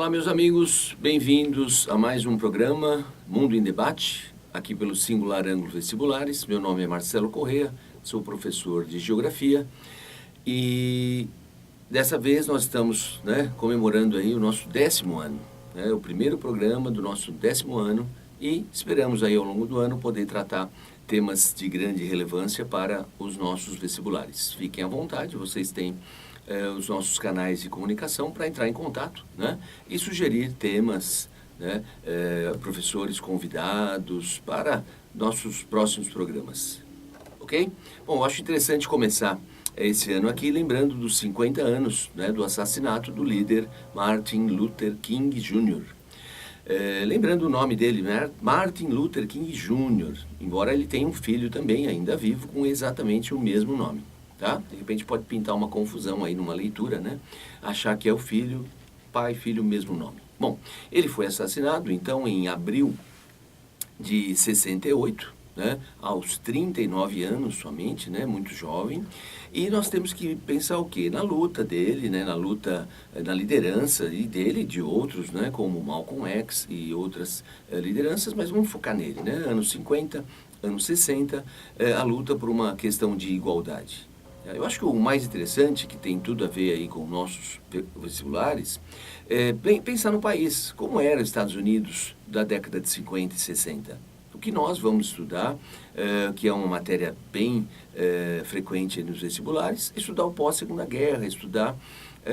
Olá, meus amigos, bem-vindos a mais um programa Mundo em Debate, aqui pelo Singular Ângulo Vestibulares. Meu nome é Marcelo Corrêa, sou professor de Geografia e dessa vez nós estamos comemorando aí o nosso 10º ano, o primeiro programa do nosso 10º ano e esperamos aí ao longo do ano poder tratar temas de grande relevância para os nossos vestibulares. Fiquem à vontade, vocês têm os nossos canais de comunicação para entrar em contato, e sugerir temas, professores convidados para nossos próximos programas. Ok? Bom, eu acho interessante começar esse ano aqui lembrando dos 50 anos do assassinato do líder Martin Luther King Jr. Lembrando o nome dele, Martin Luther King Jr., embora ele tenha um filho também ainda vivo com exatamente o mesmo nome. Tá? De repente pode pintar uma confusão aí numa leitura, achar que é o filho, pai, filho, mesmo nome. Bom, ele foi assassinado então em abril de 68, aos 39 anos somente, muito jovem, e nós temos que pensar o quê? Na luta dele, na luta, na liderança e dele e de outros, como Malcolm X e outras lideranças, mas vamos focar nele, anos 50, anos 60, a luta por uma questão de igualdade. Eu acho que o mais interessante, que tem tudo a ver aí com nossos vestibulares, é pensar no país, como era os Estados Unidos da década de 50 e 60. O que nós vamos estudar, que é uma matéria bem frequente nos vestibulares, estudar o pós-Segunda Guerra, estudar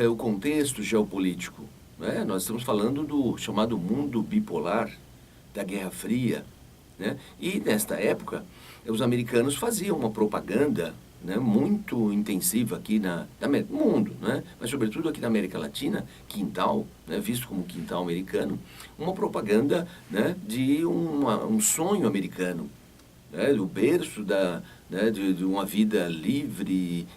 o contexto geopolítico. Nós estamos falando do chamado mundo bipolar, da Guerra Fria. E nesta época, os americanos faziam uma propaganda muito intensiva aqui no mundo, mas sobretudo aqui na América Latina, quintal, visto como quintal americano, uma propaganda de um sonho americano, do berço de uma vida livre,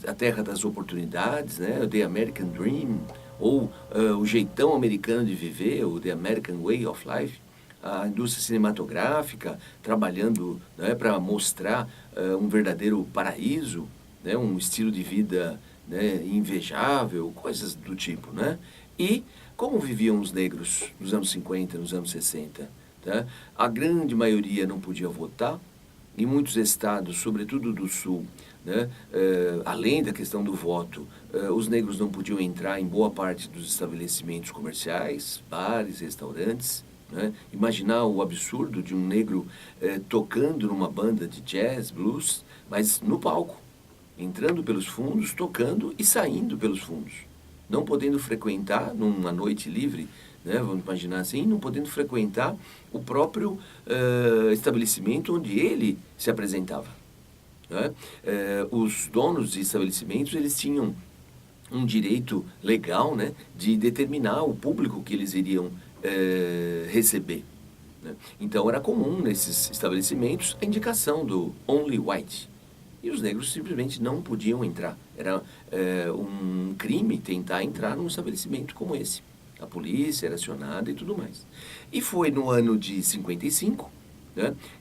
a terra das oportunidades, The American Dream, ou o jeitão americano de viver, o The American Way of Life. A indústria cinematográfica trabalhando para mostrar um verdadeiro paraíso, um estilo de vida invejável, coisas do tipo. E como viviam os negros nos anos 50, nos anos 60? A grande maioria não podia votar, em muitos estados, sobretudo do sul, além da questão do voto, os negros não podiam entrar em boa parte dos estabelecimentos comerciais, bares, restaurantes. Imaginar o absurdo de um negro tocando numa banda de jazz, blues, mas no palco, entrando pelos fundos, tocando e saindo pelos fundos, não podendo frequentar numa noite livre, vamos imaginar assim, não podendo frequentar o próprio estabelecimento onde ele se apresentava. Os donos de estabelecimentos, eles tinham um direito legal de determinar o público que eles iriam receber. Então era comum nesses estabelecimentos a indicação do only white. E os negros simplesmente não podiam entrar. Era um crime tentar entrar num estabelecimento como esse. A polícia era acionada e tudo mais. E foi no ano de 55,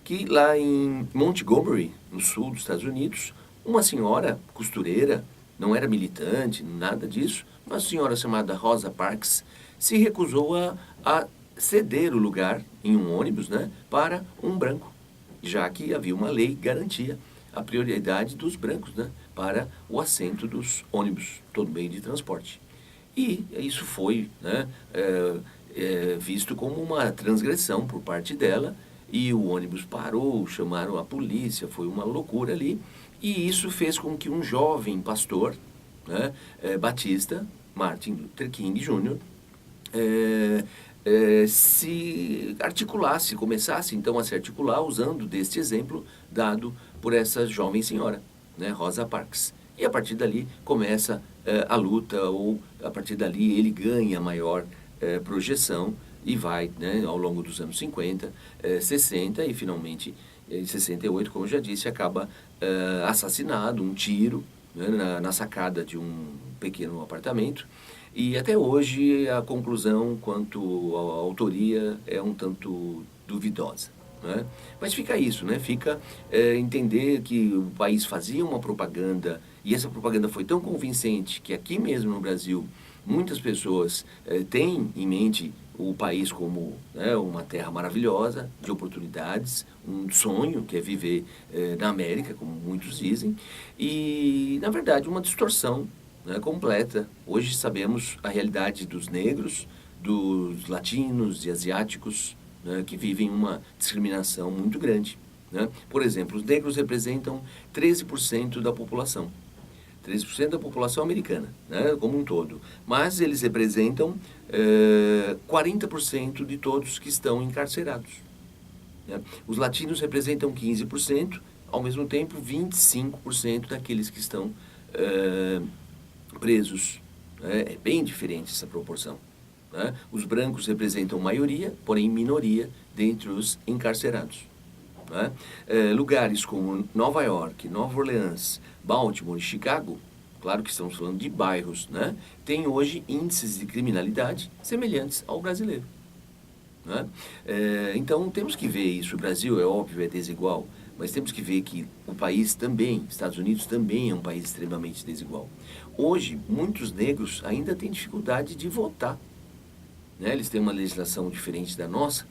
que lá em Montgomery, no sul dos Estados Unidos, uma senhora costureira, não era militante, nada disso, uma senhora chamada Rosa Parks, se recusou a ceder o lugar em um ônibus para um branco, já que havia uma lei que garantia a prioridade dos brancos para o assento dos ônibus, todo meio de transporte. E isso foi visto como uma transgressão por parte dela, e o ônibus parou, chamaram a polícia, foi uma loucura ali, e isso fez com que um jovem pastor batista, Martin Luther King Jr., se articulasse, começasse então a se articular usando deste exemplo dado por essa jovem senhora, Rosa Parks. E a partir dali começa a luta, ou a partir dali ele ganha maior projeção e vai, ao longo dos anos 50, 60 e finalmente em 68, como eu já disse, acaba assassinado, um tiro na sacada de um pequeno apartamento. E até hoje a conclusão quanto à autoria é um tanto duvidosa. Mas fica isso, fica entender que o país fazia uma propaganda, e essa propaganda foi tão convincente que aqui mesmo no Brasil Muitas pessoas têm em mente o país como, né, uma terra maravilhosa, de oportunidades, um sonho que é viver na América, como muitos dizem, e, na verdade, uma distorção, né, completa. Hoje sabemos a realidade dos negros, dos latinos e asiáticos, né, que vivem uma discriminação muito grande. Né? Por exemplo, os negros representam 13% da população. 13% da população americana, né, como um todo. Mas eles representam 40% de todos que estão encarcerados. Né? Os latinos representam 15%, ao mesmo tempo 25% daqueles que estão presos. Né? É bem diferente essa proporção. Né? Os brancos representam maioria, porém minoria dentre os encarcerados. Né? Lugares como Nova York, Nova Orleans, Baltimore e Chicago, claro que estamos falando de bairros, né? Tem hoje índices de criminalidade semelhantes ao brasileiro. Né? Então temos que ver isso. O Brasil, é óbvio, é desigual, mas temos que ver que o país também, Estados Unidos também é um país extremamente desigual. Hoje, muitos negros ainda têm dificuldade de votar. Né? Eles têm uma legislação diferente da nossa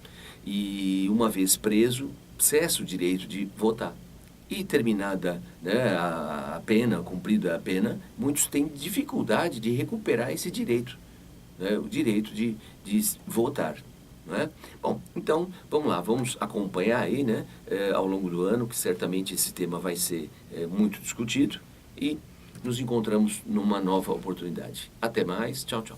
e, uma vez preso, cessa o direito de votar. E terminada, né, a pena, cumprida a pena, muitos têm dificuldade de recuperar esse direito, né, o direito de votar. Né? Bom, então, vamos lá, vamos acompanhar aí, né, ao longo do ano, que certamente esse tema vai ser muito discutido, e nos encontramos numa nova oportunidade. Até mais, tchau, tchau.